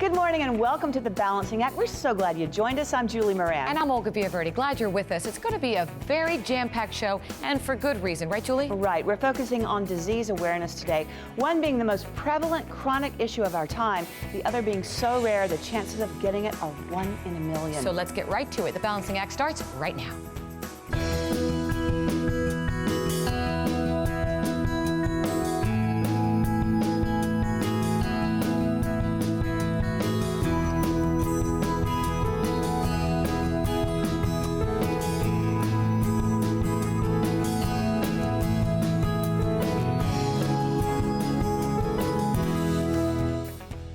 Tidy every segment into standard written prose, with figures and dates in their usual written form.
Good morning and welcome to The Balancing Act. We're so glad you joined us. I'm Julie Moran. And I'm Olga Villaverde. Glad you're with us. It's going to be a very jam-packed show, and for good reason. Right, Julie? Right. We're focusing on disease awareness today. One being the most prevalent chronic issue of our time, the other being so rare the chances of getting it are 1 in a million. So let's get right to it. The Balancing Act starts right now.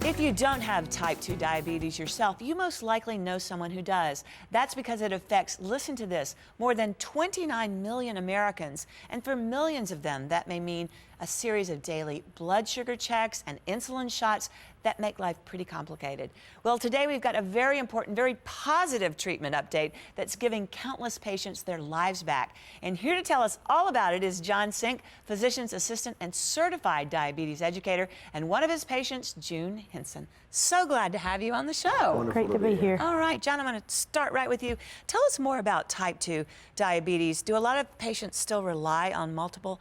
If you don't have type 2 diabetes yourself, you most likely know someone who does. That's because it affects, listen to this, more than 29 million Americans. And for millions of them, that may mean a series of daily blood sugar checks and insulin shots that make life pretty complicated. Well, today we've got a very important, very positive treatment update that's giving countless patients their lives back. And here to tell us all about it is John Sink, physician's assistant and certified diabetes educator, and one of his patients, June Henson. So glad to have you on the show. Wonderful Great to be here. All right, John, I'm going to start right with you. Tell us more about type 2 diabetes. Do a lot of patients still rely on multiple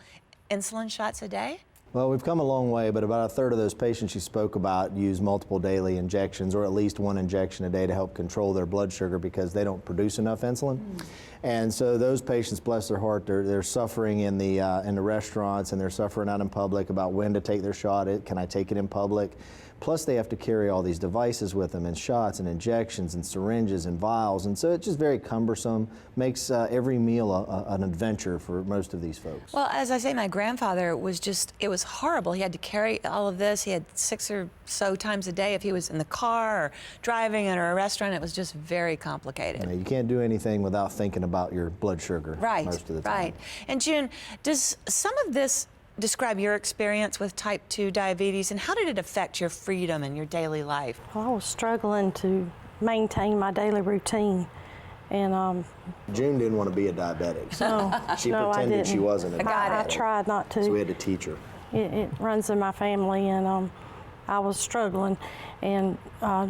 insulin shots a day? Well, we've come a long way, but about a third of those patients you spoke about use multiple daily injections, or at least one injection a day to help control their blood sugar because they don't produce enough insulin. And so those patients, bless their heart, they're suffering in the restaurants, and they're suffering out in public about when to take their shot. Can I take it in public? Plus they have to carry all these devices with them, and shots and injections and syringes and vials, and so it's just very cumbersome, makes every meal an adventure for most of these folks. Well, as I say, my grandfather was just, it was horrible. He had to carry all of this. He had 6 or so times a day if he was in the car or driving in or a restaurant. It was just very complicated. You can't do anything without thinking about your blood sugar most of the time. Right. And June, does some of this describe your experience with type 2 diabetes, and how did it affect your freedom and your daily life? Well, I was struggling to maintain my daily routine, and June didn't want to be a diabetic. She pretended she wasn't a diabetic. I tried not to. So we had to teach her. It runs in my family, and I was struggling, and I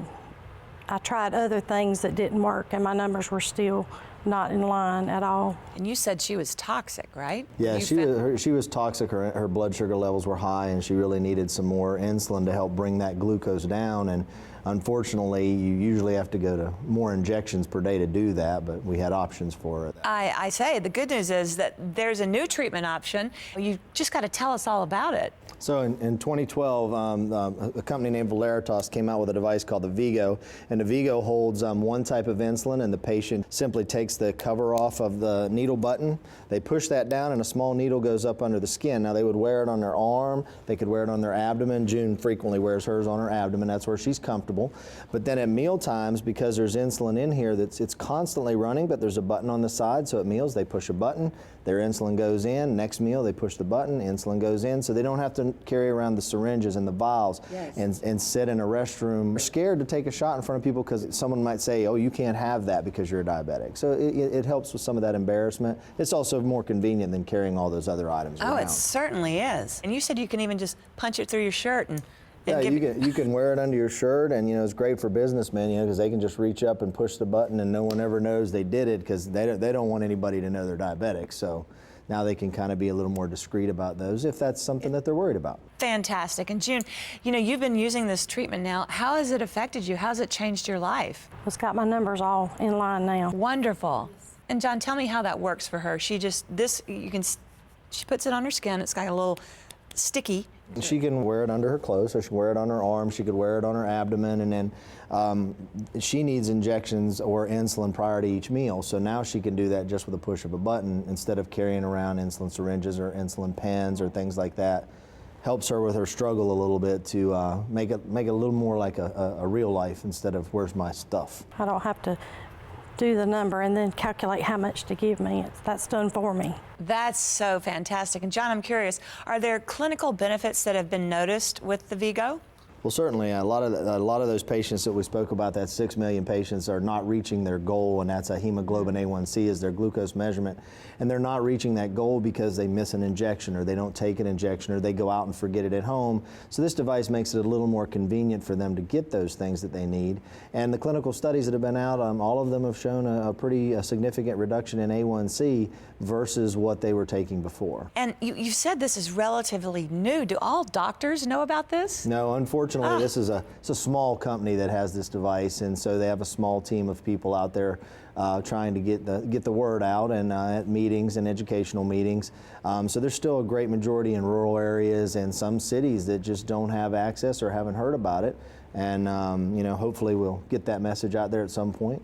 tried other things that didn't work, and my numbers were still not in line at all. And you said she was toxic, right? Yeah, she was toxic. Her blood sugar levels were high, and she really needed some more insulin to help bring that glucose down. And unfortunately, you usually have to go to more injections per day to do that, but we had options for her. I say the good news is that there's a new treatment option. You just got to tell us all about it. So in 2012, a company named Valeritas came out with a device called the Vigo, and the Vigo holds one type of insulin, and the patient simply takes the cover off of the needle button. They push that down, and a small needle goes up under the skin. Now, they would wear it on their arm. They could wear it on their abdomen. June frequently wears hers on her abdomen. That's where she's comfortable. But then at meal times, because there's insulin in here, it's constantly running, but there's a button on the side, so at meals they push a button, their insulin goes in. Next meal they push the button, insulin goes in, so they don't have to carry around the syringes and the vials and sit in a restroom. They're scared to take a shot in front of people because someone might say, oh, you can't have that because you're a diabetic. So it helps with some of that embarrassment. It's also more convenient than carrying all those other items around. Oh, it certainly is. And you said you can even just punch it through your shirt and yeah, you can wear it under your shirt, and it's great for businessmen, because they can just reach up and push the button, and no one ever knows they did it because they don't want anybody to know they're diabetic. So now they can kind of be a little more discreet about those if that's something that they're worried about. Fantastic. And June, you've been using this treatment now. How has it affected you? How's it changed your life? It's got my numbers all in line now. Wonderful. And John, tell me how that works for her. She puts it on her skin. It's got a little sticky. She can wear it under her clothes, so she can wear it on her arm, she could wear it on her abdomen, and then she needs injections or insulin prior to each meal, so now she can do that just with a push of a button instead of carrying around insulin syringes or insulin pens or things like that. Helps her with her struggle a little bit to make it a little more like a real life instead of where's my stuff. I don't have to do the number and then calculate how much to give me. That's done for me. That's so fantastic. And John, I'm curious, are there clinical benefits that have been noticed with the Vigo? Well, certainly, a lot of those patients that we spoke about, that 6 million patients, are not reaching their goal, and that's a hemoglobin A1C is their glucose measurement. And they're not reaching that goal because they miss an injection, or they don't take an injection, or they go out and forget it at home. So this device makes it a little more convenient for them to get those things that they need. And the clinical studies that have been out, all of them have shown a pretty significant reduction in A1C versus what they were taking before. And you said this is relatively new. Do all doctors know about this? No, unfortunately, this is it's a small company that has this device, and so they have a small team of people out there trying to get the word out, and at meetings and educational meetings. So there's still a great majority in rural areas and some cities that just don't have access or haven't heard about it. And hopefully we'll get that message out there at some point.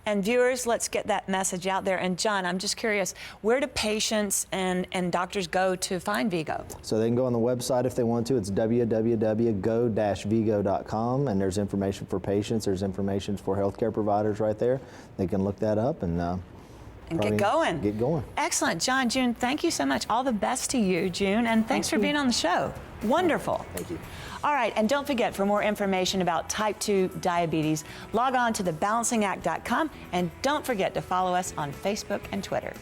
And viewers, let's get that message out there. And John, I'm just curious, where do patients and doctors go to find Vigo? So they can go on the website if they want to. It's www.go-vigo.com, and there's information for patients. There's information for healthcare providers right there. They can look that up and get going. Get going. Excellent. John, June, thank you so much. All the best to you, June, and thanks for being on the show. Wonderful. Thank you. All right, and don't forget, for more information about type 2 diabetes, log on to thebalancingact.com, and don't forget to follow us on Facebook and Twitter.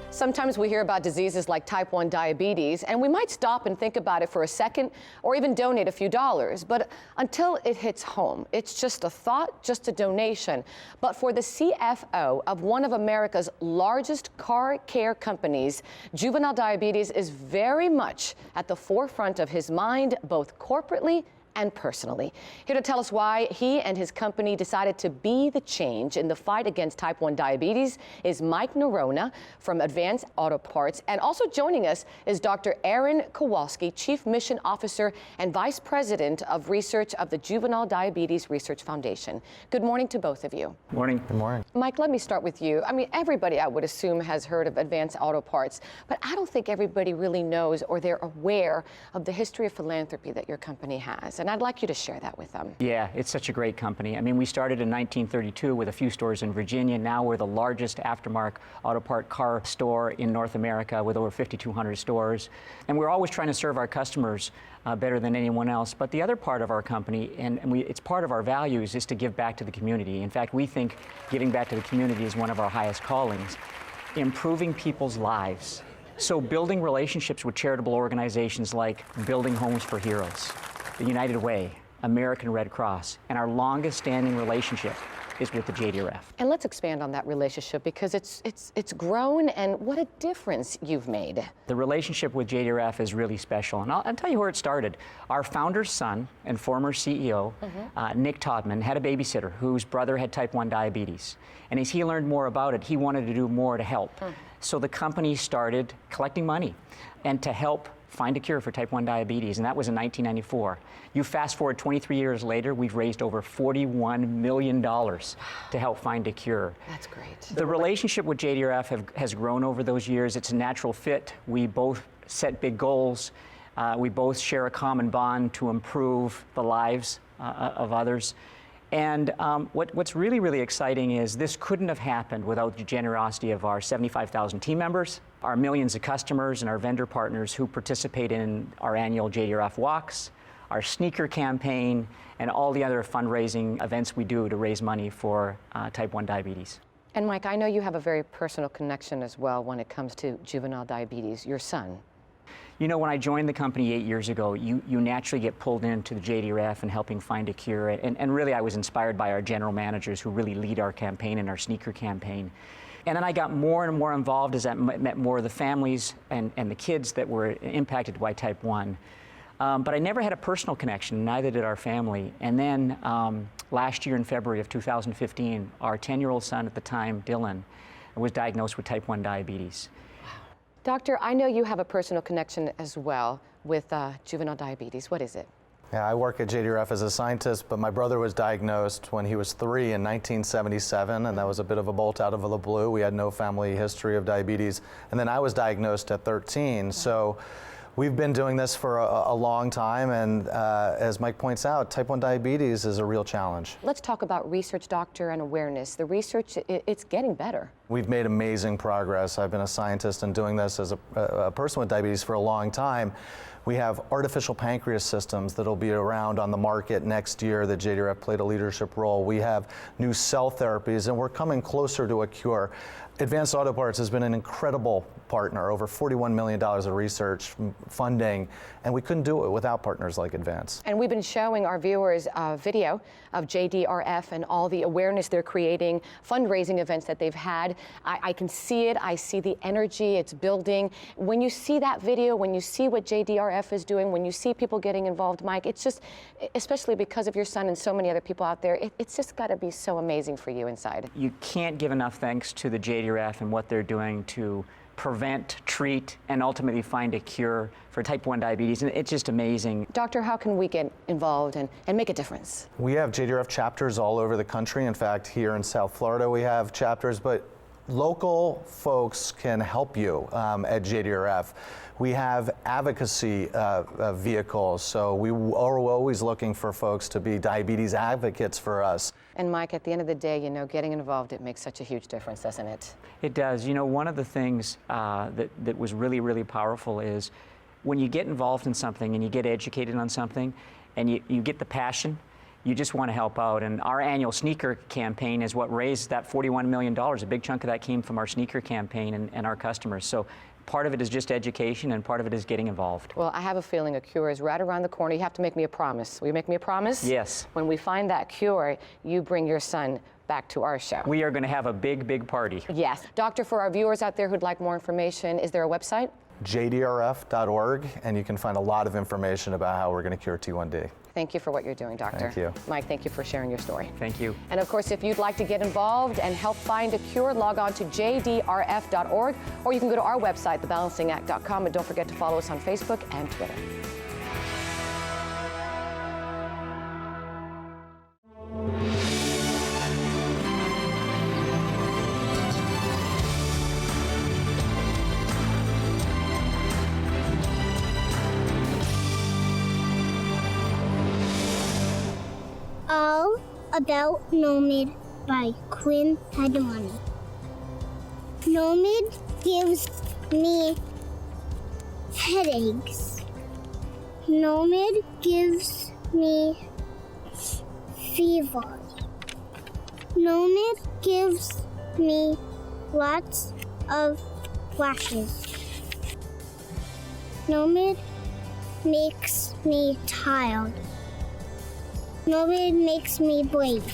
Sometimes we hear about diseases like type 1 diabetes, and we might stop and think about it for a second or even donate a few dollars. But until it hits home, it's just a thought, just a donation. But for the CFO of one of America's largest car care companies, juvenile diabetes is very much at the forefront of his mind, both corporately and personally. Here to tell us why he and his company decided to be the change in the fight against type 1 diabetes is Mike Norona from Advanced Auto Parts. And also joining us is Dr. Aaron Kowalski, Chief Mission Officer and Vice President of Research of the Juvenile Diabetes Research Foundation. Good morning to both of you. Morning. Good morning. Mike, let me start with you. I mean, everybody, I would assume, has heard of Advanced Auto Parts, but I don't think everybody really knows or they're aware of the history of philanthropy that your company has. And I'd like you to share that with them. Yeah, it's such a great company. I mean, we started in 1932 with a few stores in Virginia. Now we're the largest aftermarket auto part car store in North America with over 5,200 stores. And we're always trying to serve our customers better than anyone else. But the other part of our company, and it's part of our values, is to give back to the community. In fact, we think giving back to the community is one of our highest callings. Improving people's lives. So building relationships with charitable organizations like Building Homes for Heroes, the United Way, American Red Cross, and our longest standing relationship is with the JDRF. And let's expand on that relationship because it's grown, and what a difference you've made. The relationship with JDRF is really special, and I'll tell you where it started. Our founder's son and former CEO, Nick Todman, had a babysitter whose brother had type 1 diabetes. And as he learned more about it, he wanted to do more to help. So the company started collecting money and to help find a cure for type 1 diabetes, and that was in 1994. You fast forward 23 years later, we've raised over $41 million to help find a cure. That's great. The relationship with JDRF has grown over those years. It's a natural fit. We both set big goals. We both share a common bond to improve the lives of others. And what's really, really exciting is this couldn't have happened without the generosity of our 75,000 team members, our millions of customers, and our vendor partners who participate in our annual JDRF walks, our sneaker campaign, and all the other fundraising events we do to raise money for type 1 diabetes. And Mike, I know you have a very personal connection as well when it comes to juvenile diabetes, your son. You know, when I joined the company 8 years ago, you naturally get pulled into the JDRF and helping find a cure. And really, I was inspired by our general managers who really lead our campaign and our sneaker campaign. And then I got more and more involved as I met more of the families and the kids that were impacted by type 1. But I never had a personal connection, neither did our family. And then last year in February of 2015, our 10-year-old son at the time, Dylan, was diagnosed with type 1 diabetes. Doctor, I know you have a personal connection as well with juvenile diabetes. What is it? Yeah, I work at JDRF as a scientist, but my brother was diagnosed when he was 3 in 1977, and that was a bit of a bolt out of the blue. We had no family history of diabetes. And then I was diagnosed at 13. So We've been doing this for a long time, and as Mike points out, type 1 diabetes is a real challenge. Let's talk about research, doctor, and awareness. The research, it's getting better. We've made amazing progress. I've been a scientist and doing this as a person with diabetes for a long time. We have artificial pancreas systems that'll be around on the market next year that JDRF played a leadership role. We have new cell therapies, and we're coming closer to a cure. Advanced Auto Parts has been an incredible partner, over $41 million of research funding, and we couldn't do it without partners like Advance. And we've been showing our viewers a video of JDRF and all the awareness they're creating, fundraising events that they've had. I can see it, I see the energy, it's building. When you see that video, when you see what JDRF is doing, when you see people getting involved, Mike, it's just, especially because of your son and so many other people out there, it's just gotta be so amazing for you inside. You can't give enough thanks to the JDRF and what they're doing to prevent, treat, and ultimately find a cure for type 1 diabetes, and it's just amazing. Doctor, how can we get involved and make a difference? We have JDRF chapters all over the country. In fact, here in South Florida we have chapters, but local folks can help you at JDRF. We have advocacy vehicles, so we are always looking for folks to be diabetes advocates for us. And Mike, at the end of the day, you know, getting involved, it makes such a huge difference, doesn't it? It does. You know, one of the things that was really, really powerful is when you get involved in something and you get educated on something and you get the passion, you just want to help out. And our annual sneaker campaign is what raised that $41 million. A big chunk of that came from our sneaker campaign and our customers. So part of it is just education and part of it is getting involved. Well, I have a feeling a cure is right around the corner. You have to make me a promise. Will you make me a promise? Yes. When we find that cure, you bring your son back to our show. We are going to have a big, big party. Yes. Doctor, for our viewers out there who'd like more information, is there a website? JDRF.org, and you can find a lot of information about how we're going to cure T1D. Thank you for what you're doing, Doctor. Thank you. Mike, thank you for sharing your story. Thank you. And of course, if you'd like to get involved and help find a cure, log on to JDRF.org, or you can go to our website, thebalancingact.com, and don't forget to follow us on Facebook and Twitter. All About Nomid by Quinn Paduani. Nomid gives me headaches. Nomid gives me fever. Nomid gives me lots of flashes. Nomid makes me tired. Nomid makes me brave.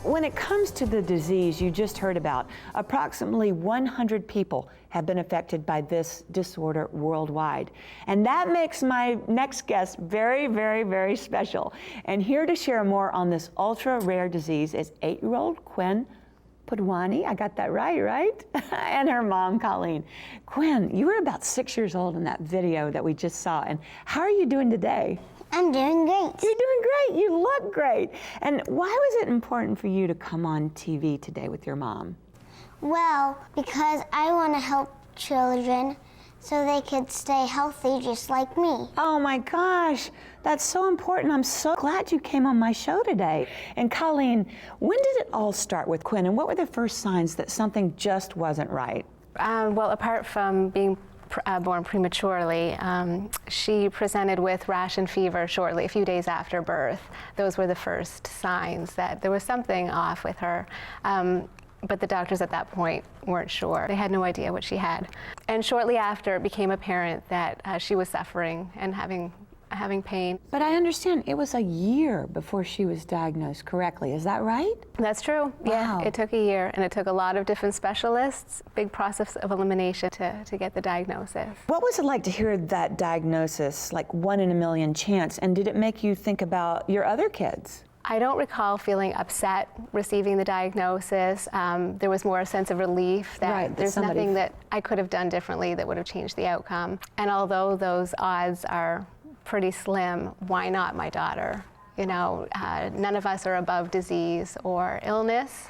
When it comes to the disease you just heard about, approximately 100 people have been affected by this disorder worldwide. And that makes my next guest very, very, very special. And here to share more on this ultra-rare disease is 8-year-old Quinn Paduani, I got that right? And her mom, Colleen. Quinn, you were about 6 years old in that video that we just saw. And how are you doing today? I'm doing great. You're doing great. You look great. And why was it important for you to come on TV today with your mom? Well, because I want to help children so they could stay healthy just like me. Oh my gosh, that's so important. I'm so glad you came on my show today. And Colleen, when did it all start with Quinn, and what were the first signs that something just wasn't right? Well, apart from being born prematurely, she presented with rash and fever shortly, a few days after birth. Those were the first signs that there was something off with her. But the doctors at that point weren't sure. They had no idea what she had. And shortly after, it became apparent that she was suffering and having pain. But I understand it was a year before she was diagnosed correctly. Is that right? That's true. Wow. Yeah, it took a year, and it took a lot of different specialists, big process of elimination to get the diagnosis. What was it like to hear that diagnosis, like 1 in a million chance, and did it make you think about your other kids? I don't recall feeling upset receiving the diagnosis. There was more a sense of relief that there's nothing that I could have done differently that would have changed the outcome. And although those odds are pretty slim, why not my daughter? You know, none of us are above disease or illness.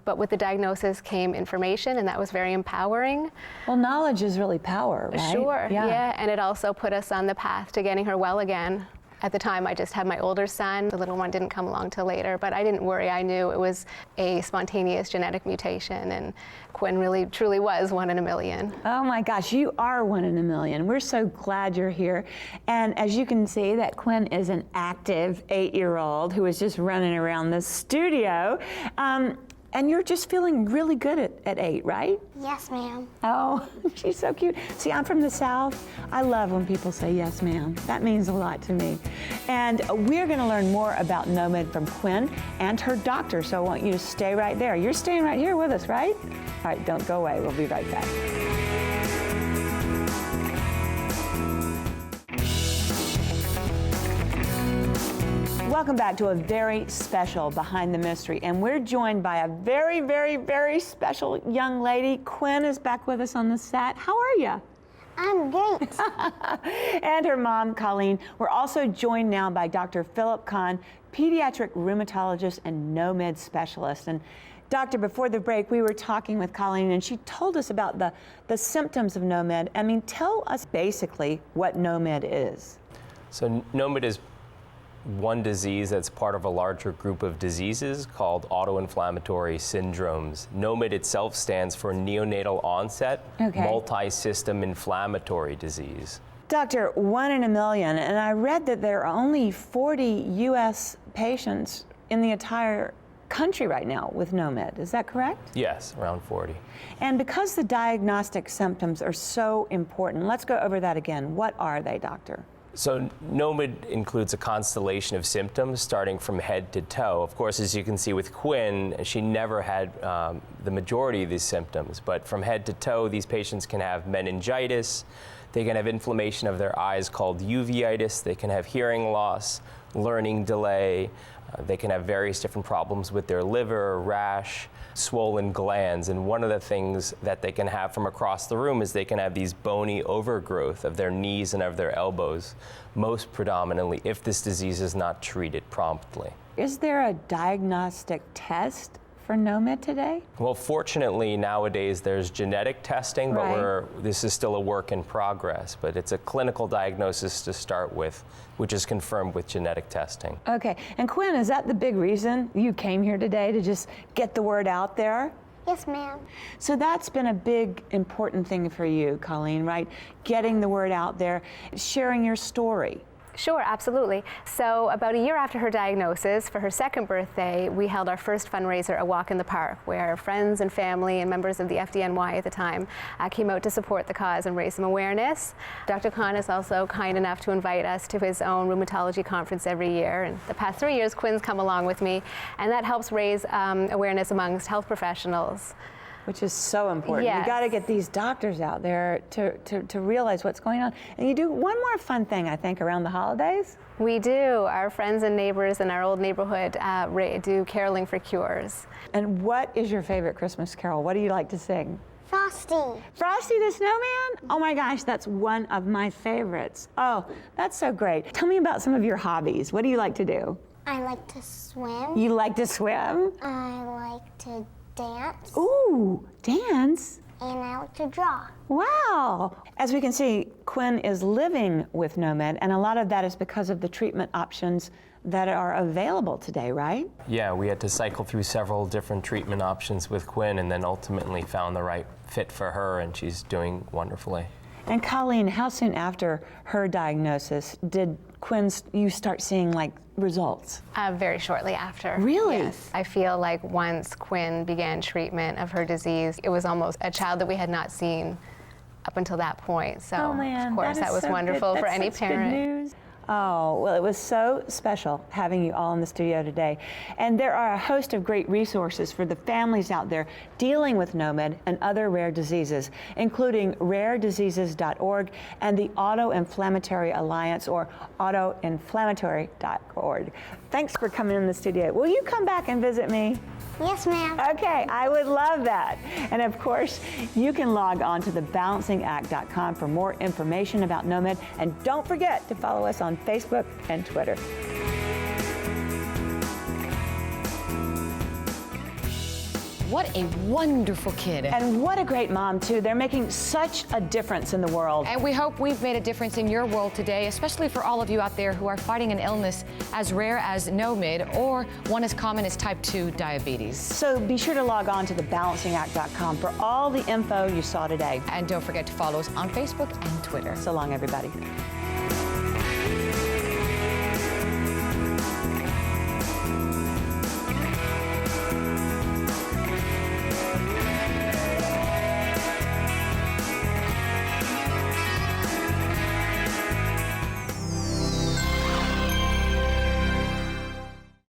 But with the diagnosis came information, and that was very empowering. Well, knowledge is really power, right? Sure, yeah. And it also put us on the path to getting her well again. At the time, I just had my older son. The little one didn't come along till later, but I didn't worry. I knew it was a spontaneous genetic mutation, and Quinn really, truly was 1 in a million. Oh my gosh, you are 1 in a million. We're so glad you're here. And as you can see, that Quinn is an active 8-year-old who is just running around the studio. And you're just feeling really good at 8, right? Yes, ma'am. Oh, she's so cute. See, I'm from the South. I love when people say yes, ma'am. That means a lot to me. And we're going to learn more about Nomid from Quinn and her doctor, so I want you to stay right there. You're staying right here with us, right? All right, don't go away. We'll be right back. Welcome back to a very special Behind the Mystery, and we're joined by a very, very, very special young lady. Quinn is back with us on the set. How are you? I'm great. And her mom, Colleen. We're also joined now by Dr. Philip Kahn, pediatric rheumatologist and Nomid specialist. And Doctor, before the break, we were talking with Colleen, and she told us about the symptoms of Nomid. I mean, tell us basically what Nomid is. So Nomid is one disease that's part of a larger group of diseases called auto-inflammatory syndromes. Nomid itself stands for neonatal onset, multi-system inflammatory disease. Doctor, 1 in a million, and I read that there are only 40 U.S. patients in the entire country right now with Nomid. Is that correct? Yes, around 40. And because the diagnostic symptoms are so important, let's go over that again. What are they, doctor? So Nomid includes a constellation of symptoms starting from head to toe. Of course, as you can see with Quinn, she never had the majority of these symptoms, but from head to toe, these patients can have meningitis, they can have inflammation of their eyes called uveitis, they can have hearing loss, learning delay, they can have various different problems with their liver, rash, swollen glands, and one of the things that they can have from across the room is they can have these bony overgrowth of their knees and of their elbows, most predominantly if this disease is not treated promptly. Is there a diagnostic test for Nomid today? Well, fortunately, nowadays there's genetic testing, but this is still a work in progress, but it's a clinical diagnosis to start with, which is confirmed with genetic testing. Okay, and Quinn, is that the big reason you came here today, to just get the word out there? Yes, ma'am. So that's been a big, important thing for you, Colleen, right? Getting the word out there, sharing your story. Sure, absolutely. So about a year after her diagnosis, for her 2nd birthday, we held our first fundraiser, a walk in the park, where friends and family and members of the FDNY at the time came out to support the cause and raise some awareness. Dr. Kahn is also kind enough to invite us to his own rheumatology conference every year. And the past 3 years, Quinn's come along with me, and that helps raise awareness amongst health professionals. Which is so important. Yes. You got to get these doctors out there to realize what's going on. And you do one more fun thing, I think, around the holidays. We do. Our friends and neighbors in our old neighborhood do caroling for cures. And what is your favorite Christmas carol? What do you like to sing? Frosty. Frosty the Snowman? Oh my gosh, that's one of my favorites. Oh, that's so great. Tell me about some of your hobbies. What do you like to do? I like to swim. You like to swim? I like to dance. Ooh, dance? And I like to draw. Wow. As we can see, Quinn is living with Nomid, and a lot of that is because of the treatment options that are available today, right? Yeah, we had to cycle through several different treatment options with Quinn and then ultimately found the right fit for her, and she's doing wonderfully. And Colleen, how soon after her diagnosis did you start seeing results? Very shortly after. Really? Yes. I feel like once Quinn began treatment of her disease, it was almost a child that we had not seen up until that point. So, oh man, of course, that was so wonderful good. for any That's parent. Good news. Oh, well, it was so special having you all in the studio today. And there are a host of great resources for the families out there dealing with Nomid and other rare diseases, including rarediseases.org and the Auto-Inflammatory Alliance, or auto-inflammatory.org. Thanks for coming in the studio. Will you come back and visit me? Yes, ma'am. Okay, I would love that. And of course, you can log on to thebalancingact.com for more information about Nomid. And don't forget to follow us on Facebook and Twitter. What a wonderful kid. And what a great mom, too. They're making such a difference in the world. And we hope we've made a difference in your world today, especially for all of you out there who are fighting an illness as rare as Nomid or one as common as type 2 diabetes. So be sure to log on to thebalancingact.com for all the info you saw today. And don't forget to follow us on Facebook and Twitter. So long, everybody.